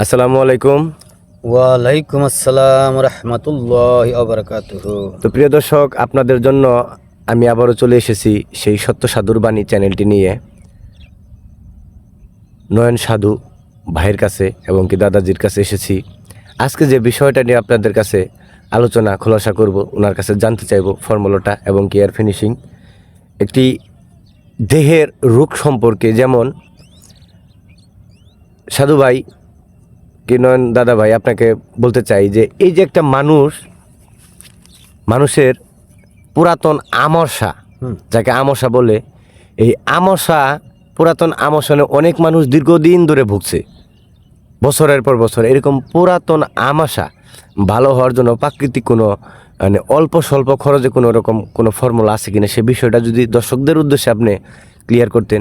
আসসালামু আলাইকুম। ওয়ালাইকুম আসসালাম রহমতুল্লাহি ওয়া বারাকাতুহু। তো প্রিয় দর্শক, আপনাদের জন্য আমি আবারও চলে এসেছি সেই সত্য সাধুর বাণী চ্যানেলটি নিয়ে। নয়ন সাধু ভাইয়ের কাছে এবং কি দাদাজির কাছে এসেছি। আজকে যে বিষয়টা নিয়ে আপনাদের কাছে আলোচনা খোলাসা করব, ওনার কাছে জানতে চাইব ফর্মুলাটা এবং কি এয়ার ফিনিশিং একটি দেহের রোগ সম্পর্কে। যেমন সাধু ভাই কি নয়ন দাদা ভাই, আপনাকে বলতে চাই যে এই যে একটা মানুষের পুরাতন আমসা, যাকে আমসা বলে, এই আমসা, পুরাতন আমসনে অনেক মানুষ দীর্ঘদিন ধরে ভুগছে, বছরের পর বছর। এরকম পুরাতন আমাশা ভালো হওয়ার জন্য প্রাকৃতিক কোনো মানে অল্প স্বল্প খরচে কোনো রকম কোনো ফর্মুলা আছে কিনা, সে বিষয়টা যদি দর্শকদের উদ্দেশ্যে আপনি ক্লিয়ার করতেন,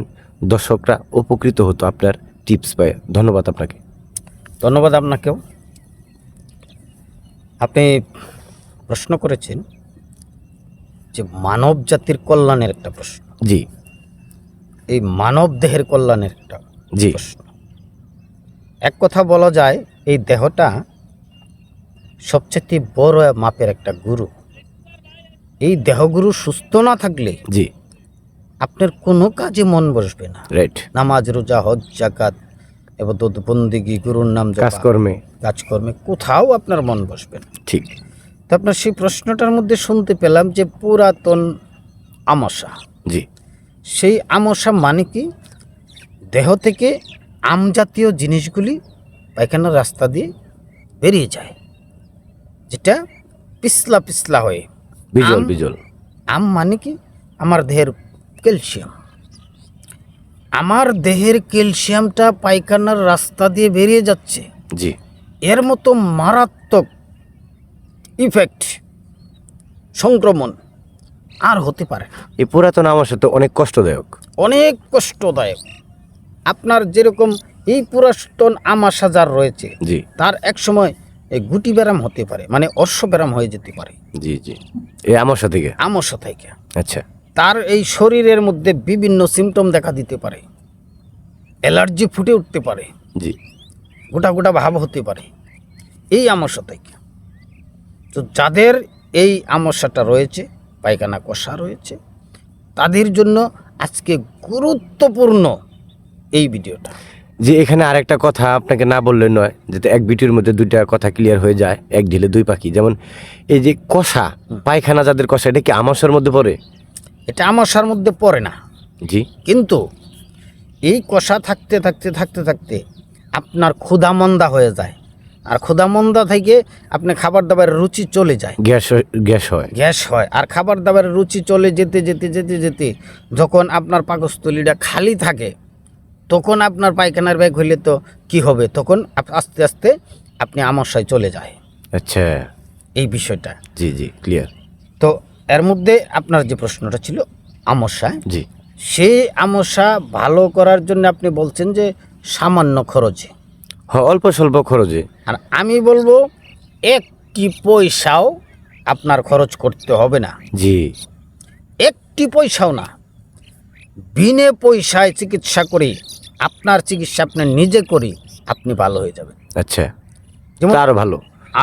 দর্শকরা উপকৃত হতো আপনার টিপস পায়। ধন্যবাদ আপনাকে। ধন্যবাদ আপনাকেও। আপনি প্রশ্ন করেছেন যে মানব জাতির কল্যাণের একটা প্রশ্ন। জি এই মানব দেহের কল্যাণের একটা জি প্রশ্ন। এক কথা বলা যায়, এই দেহটা সবচেয়ে বড় মাপের একটা গুরু। এই দেহগুরু সুস্থ না থাকলে জি আপনার কোনো কাজে মন বসবে না। রাইট। নামাজ, রোজা, হজ, যাকাত, ইবাদত, বন্দেগী, গুরুর নাম জপা, কাজকর্মে কোথাও আপনার মন বসবে না। ঠিক। তো আপনার সেই প্রশ্নটার মধ্যে শুনতে পেলাম যে পুরাতন আমসা। জি সেই আমসা মানে কি? দেহ থেকে আমজাতীয় জিনিসগুলি পায়খানার রাস্তা দিয়ে বেরিয়ে যায়, যেটা পিছলা পিছলা হয়ে। বিজল। আম মানে কি? আমার দেহের ক্যালসিয়াম। আমার দেহের ক্যালসিয়ামটা পায়খানার রাস্তা দিয়ে বেরিয়ে যাচ্ছে। জি এর মতো মারাত্মক ইফেক্ট, সংক্রমণ আর হতে পারে না। এই পুরাতন আমাশা তো অনেক কষ্টদায়ক। অনেক কষ্টদায়ক। আপনার যেরকম এই পুরাতন আমাশা যার রয়েছে, জি তার এক সময় এই গুটি ব্যারাম হতে পারে, মানে অশ্ব ব্যারাম হয়ে যেতে পারে জি জি এই আমাশা থেকে। আমসা থেকে। আচ্ছা। তার এই শরীরের মধ্যে বিভিন্ন সিমটম দেখা দিতে পারে, অ্যালার্জি ফুটে উঠতে পারে, জি গোটা গোটা ভাব হতে পারে এই আমসা থেকে। তো যাদের এই আমসাটা রয়েছে, পায়খানা কষা রয়েছে, তাদের জন্য আজকে গুরুত্বপূর্ণ এই ভিডিওটা। যে এখানে আরেকটা কথা আপনাকে না বললে নয়, যাতে এক ভিডিওর মধ্যে দুইটা কথা ক্লিয়ার হয়ে যায়, এক ঢিলে দুই পাখি। যেমন এই যে কষা পায়খানা, যাদের কষা, এটা কি আমাশার মধ্যে পড়ে? এটা আমসার মধ্যে পড়ে না। জি। কিন্তু এই কষা থাকতে থাকতে থাকতে থাকতে আপনার ক্ষুধামন্দা হয়ে যায়, আর ক্ষুধামন্দা থেকে আপনি খাবার দাবারের রুচি চলে যায়, গ্যাস হয়। আর খাবার দাবারের রুচি চলে যেতে যেতে যেতে যেতে যখন আপনার পাকস্থলীটা খালি থাকে, তখন আপনার পায়খানার ব্যাগ হইলে তো কি হবে, তখন আস্তে আস্তে আপনি আমসায় চলে যায়। আচ্ছা, এই বিষয়টা। জি জি ক্লিয়ার। তো এর মধ্যে আপনার যে প্রশ্নটা ছিল আমসা, জি সেই আমসা ভালো করার জন্য আপনি বলছেন যে সামান্য খরচে। হ্যাঁ, অল্প স্বল্প খরচে। আর আমি বলবো একটি পয়সাও আপনার খরচ করতে হবে না। জি। একটি পয়সাও না। বিনে পয়সায় চিকিৎসা করি, আপনার চিকিৎসা আপনি নিজে করি, আপনি ভালো হয়ে যাবেন। আচ্ছা, যেমন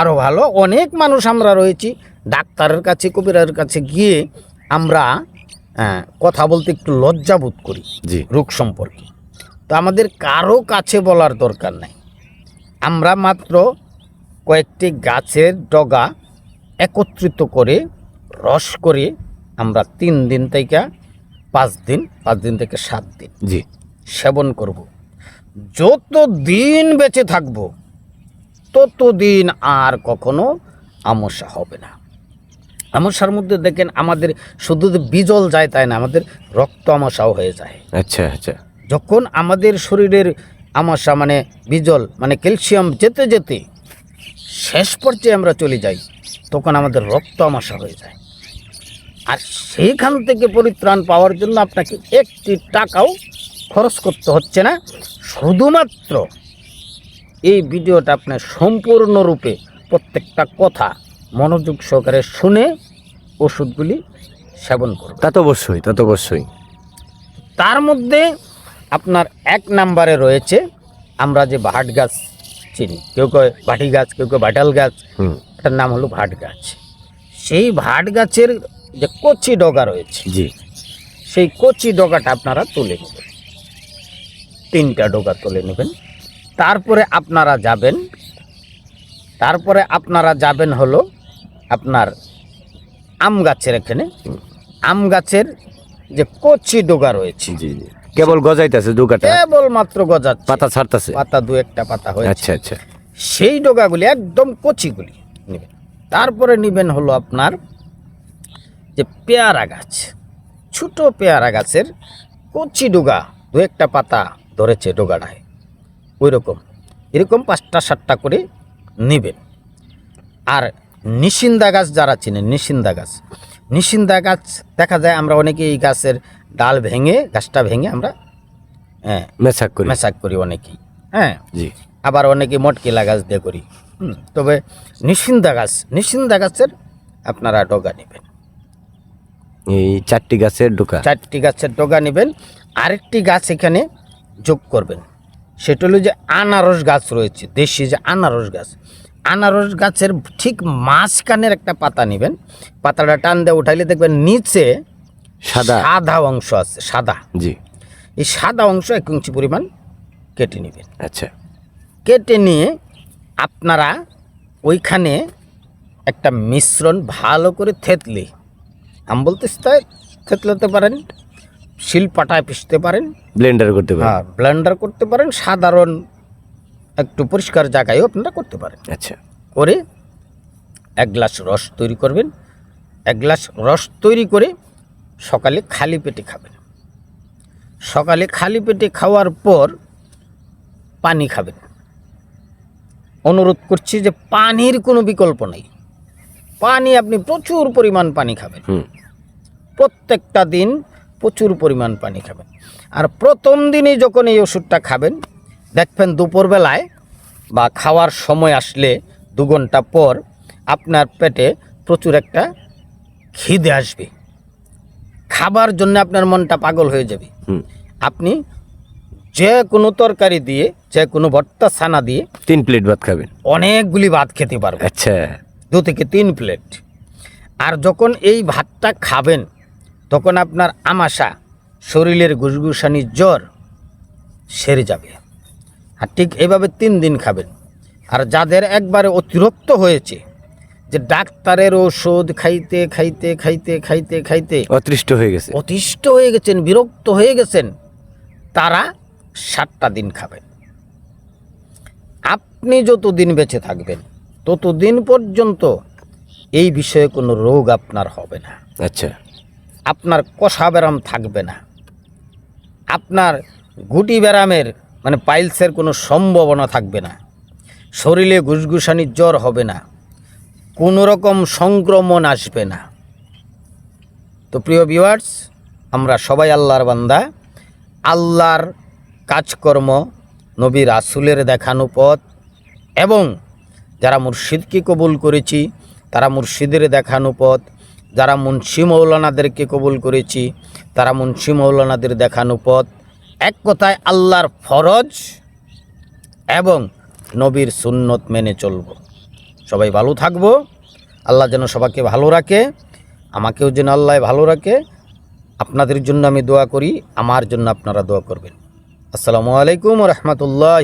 আরও ভালো অনেক মানুষ আমরা রয়েছি, ডাক্তারের কাছে, কবিরাজের কাছে গিয়ে আমরা কথা বলতে একটু লজ্জা বোধ করি জি রোগ সম্পর্কে। তো আমাদের কারো কাছে বলার দরকার নাই। আমরা মাত্র কয়েকটি গাছের ডগা একত্রিত করে রস করে আমরা 3 দিন থেকে 5 দিন, 5 দিন থেকে 7 দিন জি সেবন করব। যত দিন বেঁচে থাকব ততদিন আর কখনো আমসা হবে না। আমসার মধ্যে দেখেন আমাদের শুধু বিজল যায় তাই না, আমাদের রক্ত আমসাও হয়ে যায়। আচ্ছা আচ্ছা। যখন আমাদের শরীরের আমসা মানে বিজল মানে ক্যালসিয়াম যেতে যেতে শেষ পর্যায়ে আমরা চলে যাই, তখন আমাদের রক্ত আমসা হয়ে যায়। আর সেইখান থেকে পরিত্রাণ পাওয়ার জন্য আপনাকে একটি টাকাও খরচ করতে হচ্ছে না। শুধুমাত্র এই ভিডিওটা আপনার সম্পূর্ণরূপে প্রত্যেকটা কথা মনোযোগ সহকারে শুনে ওষুধগুলি সেবন করবে। তা তো অবশ্যই। তার মধ্যে আপনার 1 নম্বরে রয়েছে আমরা যে বাহাট গাছ চিনি, কেউ কয় ভাটি গাছ, কেউ কয় ভাটাল গাছ, হুম, এটার নাম হলো ভাট গাছ। সেই ভাট গাছের যে কচি ডগা রয়েছে, জি, সেই কচি ডগাটা আপনারা তুলে নেবেন, 3টা ডগা তুলে নেবেন। তারপরে আপনারা যাবেন হলো আপনার আম গাছের এখানে। আম গাছের যে কচি ডগা রয়েছে, জি, জি, কেবল গজাইতেছে দুগাটা, কেবল মাত্র গজাচ্ছে, পাতা ছাড়তেছে। পাতা 2-1টা পাতা হয়েছে, আচ্ছা আচ্ছা, সেই ডগাগুলি একদম কচিগুলি নেবেন। তারপরে নেবেন হলো আপনার যে পেয়ারা গাছ, ছোট পেয়ারা গাছের কচি ডগা, 2-1টা পাতা ধরেছে ডগাটায়, এরকম 5টা 7টা করে নেবেন। আর নিশিন্দা গাছ যারা চিনেন, নিশিন্দা গাছ দেখা যায় আমরা অনেকে এই গাছের ডাল ভেঙে, গাছটা ভেঙে আমরা মেসাক করি, মেশাক করি অনেকেই, হ্যাঁ, জি, আবার অনেকে মটকিলা গাছ দিয়ে করি। তবে নিশিন্দা গাছের আপনারা ডগা নেবেন, এই 4টি গাছের ডোকা, 4টি গাছের ডগা নেবেন। আরেকটি গাছ এখানে যোগ করবেন, সেটা হলো যে আনারস গাছ রয়েছে, দেশি যে আনারস গাছের ঠিক মাঝখানের একটা পাতা নেবেন। পাতাটা টান দিয়ে উঠাইলে দেখবেন নিচে সাদা অংশ আছে, সাদা। জি, এই সাদা অংশ 1 ইঞ্চি পরিমাণ কেটে নেবেন। আচ্ছা, কেটে নিয়ে আপনারা ওইখানে একটা মিশ্রণ ভালো করে থেতলে, আম বলতে থেতলাতে পারেন, শিলপাটায় পিষতে পারেন, ব্লেন্ডার করতে পারি, হ্যাঁ ব্লেন্ডার করতে পারেন, সাধারণ একটু পরিষ্কার জায়গায়ও আপনারা করতে পারেন। আচ্ছা, করে 1 গ্লাস রস তৈরি করবেন। 1 গ্লাস রস তৈরি করে সকালে খালি পেটে খাবেন। সকালে খালি পেটে খাওয়ার পর পানি খাবেন। অনুরোধ করছি যে পানির কোনো বিকল্প নেই, পানি আপনি প্রচুর পরিমাণ পানি খাবেন, হুম, প্রত্যেকটা দিন প্রচুর পরিমাণ পানি খাবেন। আর প্রথম দিনই যখন এই ওষুধটা খাবেন, দেখবেন দুপুরবেলায় বা খাওয়ার সময় আসলে 2 ঘন্টা পর আপনার পেটে প্রচুর একটা খিদে আসবে, খাবার জন্য আপনার মনটা পাগল হয়ে যাবে। হুম, আপনি যে কোনো তরকারি দিয়ে, যে কোনো ভর্তা ছানা দিয়ে 3 প্লেট ভাত খাবেন, অনেকগুলি ভাত খেতে পারবেন, আচ্ছা, 2 থেকে 3 প্লেট। আর যখন এই ভাতটা খাবেন তখন আপনার আমাশা, শরীরের গুসগুসানি, জ্বর সেরে যাবে। আর ঠিক এভাবে 3 দিন খাবেন। আর যাদের একবারে অতিরিক্ত হয়েছে, যে ডাক্তারের ওষুধ খাইতে খাইতে খাইতে খাইতে খাইতে অতৃষ্ট হয়ে গেছে, অতিষ্ঠ হয়ে গেছেন, বিরক্ত হয়ে গেছেন, তারা 7টা দিন খাবেন। আপনি যতদিন বেঁচে থাকবেন ততদিন পর্যন্ত এই বিষয়ে কোনো রোগ আপনার হবে না, আচ্ছা, আপনার কষা ব্যারাম থাকবে না, আপনার গুটি ব্যারামের মানে পাইলসের কোনো সম্ভাবনা থাকবে না, শরীরে গুসগুসানির জ্বর হবে না, কোনো রকম সংক্রমণ আসবে না। তো প্রিয় ভিউয়ার্স, আমরা সবাই আল্লাহর বান্দা, আল্লাহর কাজকর্ম, নবী রাসূলের দেখানো পথ, এবং যারা মুর্শিদকে কবুল করেছি তারা মুর্শিদের দেখানো পথ, যারা মুন্সি মৌলানাদেরকে কবুল করেছি তারা মুন্সি মৌলানাদের দেখানো পথ, এক কথায় আল্লাহর ফরজ এবং নবীর সুন্নত মেনে চলব। সবাই ভালো থাকবো, আল্লাহ যেন সবাইকে ভালো রাখে, আমাকেও যেন আল্লাহ ভালো রাখে। আপনাদের জন্য আমি দোয়া করি, আমার জন্য আপনারা দোয়া করবেন। আসসালামু আলাইকুম ওয়া রাহমাতুল্লাহ।